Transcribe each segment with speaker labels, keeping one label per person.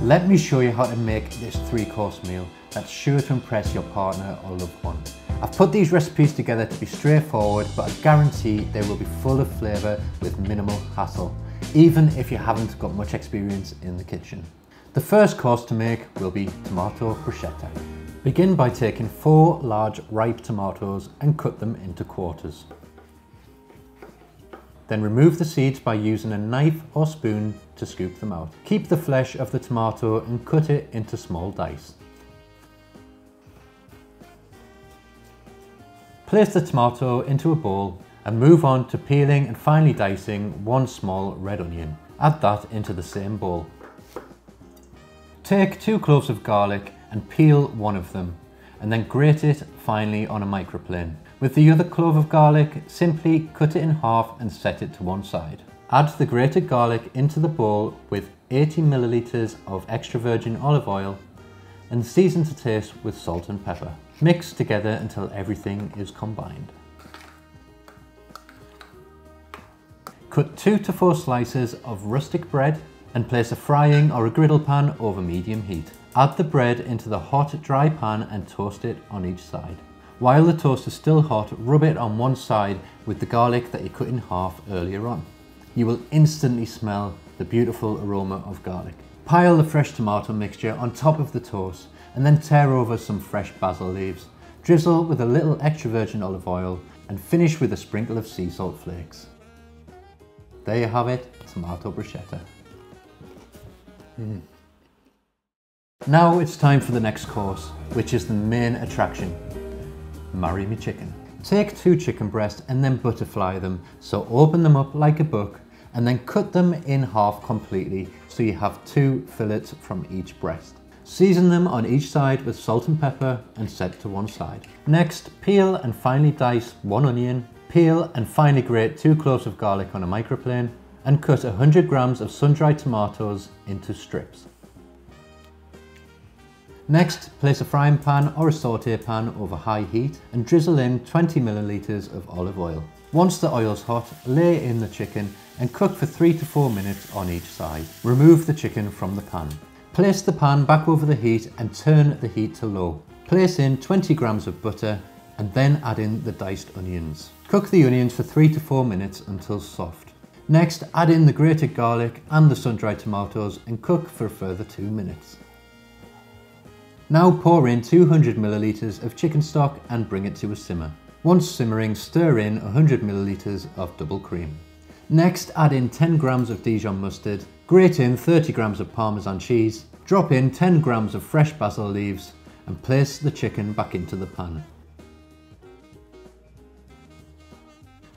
Speaker 1: Let me show you how to make this 3-course meal that's sure to impress your partner or loved one. I've put these recipes together to be straightforward, but I guarantee they will be full of flavour with minimal hassle, even if you haven't got much experience in the kitchen. The first course to make will be tomato bruschetta. Begin by taking 4 large ripe tomatoes and cut them into quarters. Then remove the seeds by using a knife or spoon to scoop them out. Keep the flesh of the tomato and cut it into small dice. Place the tomato into a bowl and move on to peeling and finely dicing 1 small red onion. Add that into the same bowl. Take 2 cloves of garlic and peel 1 of them, and then grate it finely on a microplane. With the other clove of garlic, simply cut it in half and set it to one side. Add the grated garlic into the bowl with 80 milliliters of extra virgin olive oil and season to taste with salt and pepper. Mix together until everything is combined. Cut 2 to 4 slices of rustic bread and place a frying or a griddle pan over medium heat. Add the bread into the hot, dry pan and toast it on each side. While the toast is still hot, rub it on one side with the garlic that you cut in half earlier on. You will instantly smell the beautiful aroma of garlic. Pile the fresh tomato mixture on top of the toast and then tear over some fresh basil leaves. Drizzle with a little extra virgin olive oil and finish with a sprinkle of sea salt flakes. There you have it, tomato bruschetta. Now it's time for the next course, which is the main attraction. Marry me chicken. Take 2 chicken breasts and then butterfly them, so open them up like a book and then cut them in half completely so you have 2 fillets from each breast. Season them on each side with salt and pepper and set to one side. Next, peel and finely dice 1 onion, peel and finely grate 2 cloves of garlic on a microplane and cut 100 grams of sun-dried tomatoes into strips. Next, place a frying pan or a sauté pan over high heat and drizzle in 20 milliliters of olive oil. Once the oil's hot, lay in the chicken and cook for 3 to 4 minutes on each side. Remove the chicken from the pan. Place the pan back over the heat and turn the heat to low. Place in 20 grams of butter and then add in the diced onions. Cook the onions for 3 to 4 minutes until soft. Next, add in the grated garlic and the sun-dried tomatoes and cook for a further 2 minutes. Now pour in 200 milliliters of chicken stock and bring it to a simmer. Once simmering, stir in 100 milliliters of double cream. Next, add in 10 grams of Dijon mustard, grate in 30 grams of Parmesan cheese, drop in 10 grams of fresh basil leaves and place the chicken back into the pan.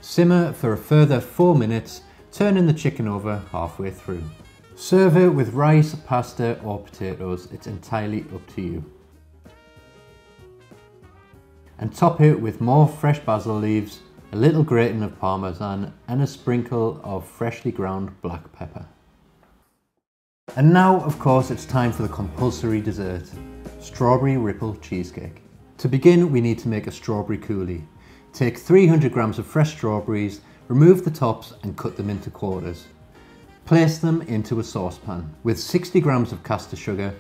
Speaker 1: Simmer for a further 4 minutes, turning the chicken over halfway through. Serve it with rice, pasta or potatoes, it's entirely up to you. And top it with more fresh basil leaves, a little grating of Parmesan and a sprinkle of freshly ground black pepper. And now, of course, it's time for the compulsory dessert, strawberry ripple cheesecake. To begin, we need to make a strawberry coulis. Take 300 grams of fresh strawberries, remove the tops and cut them into quarters. Place them into a saucepan with 60 grams of caster sugar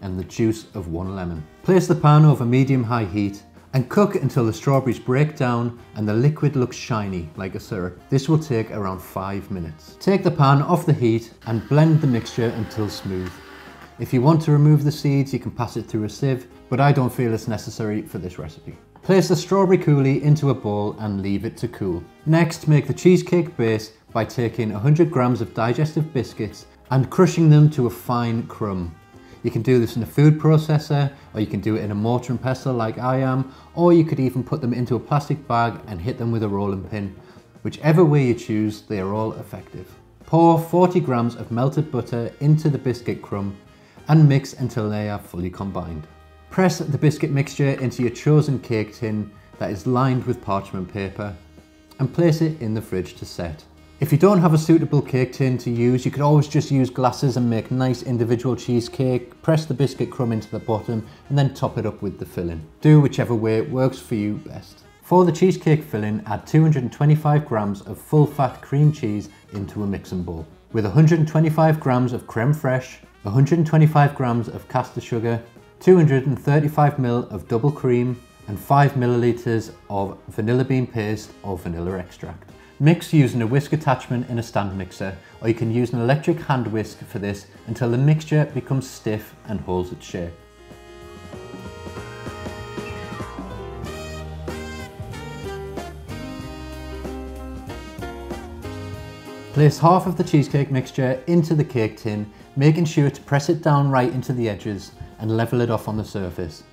Speaker 1: and the juice of 1 lemon. Place the pan over medium-high heat and cook until the strawberries break down and the liquid looks shiny like a syrup. This will take around 5 minutes. Take the pan off the heat and blend the mixture until smooth. If you want to remove the seeds, you can pass it through a sieve, but I don't feel it's necessary for this recipe. Place the strawberry coulis into a bowl and leave it to cool. Next, make the cheesecake base by taking 100 grams of digestive biscuits and crushing them to a fine crumb. You can do this in a food processor, or you can do it in a mortar and pestle like I am, or you could even put them into a plastic bag and hit them with a rolling pin. Whichever way you choose, they are all effective. Pour 40 grams of melted butter into the biscuit crumb and mix until they are fully combined. Press the biscuit mixture into your chosen cake tin that is lined with parchment paper and place it in the fridge to set. If you don't have a suitable cake tin to use, you could always just use glasses and make nice individual cheesecake. Press the biscuit crumb into the bottom and then top it up with the filling. Do whichever way works for you best. For the cheesecake filling, add 225 grams of full fat cream cheese into a mixing bowl with 125 grams of creme fraiche, 125 grams of caster sugar, 235 ml of double cream, and 5 milliliters of vanilla bean paste or vanilla extract. Mix using a whisk attachment in a stand mixer, or you can use an electric hand whisk for this until the mixture becomes stiff and holds its shape. Place half of the cheesecake mixture into the cake tin, making sure to press it down right into the edges and level it off on the surface.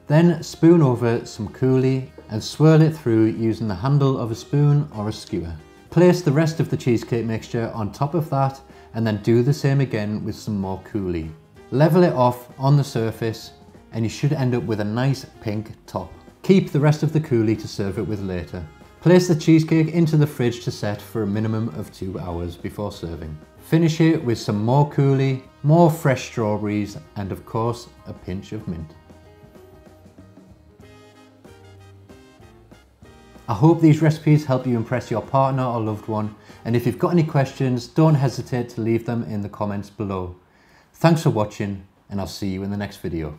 Speaker 1: Then spoon over some coulis and swirl it through using the handle of a spoon or a skewer. Place the rest of the cheesecake mixture on top of that and then do the same again with some more coulis. Level it off on the surface and you should end up with a nice pink top. Keep the rest of the coulis to serve it with later. Place the cheesecake into the fridge to set for a minimum of 2 hours before serving. Finish it with some more coulis, more fresh strawberries, and of course a pinch of mint. I hope these recipes help you impress your partner or loved one, and if you've got any questions, don't hesitate to leave them in the comments below. Thanks for watching, and I'll see you in the next video.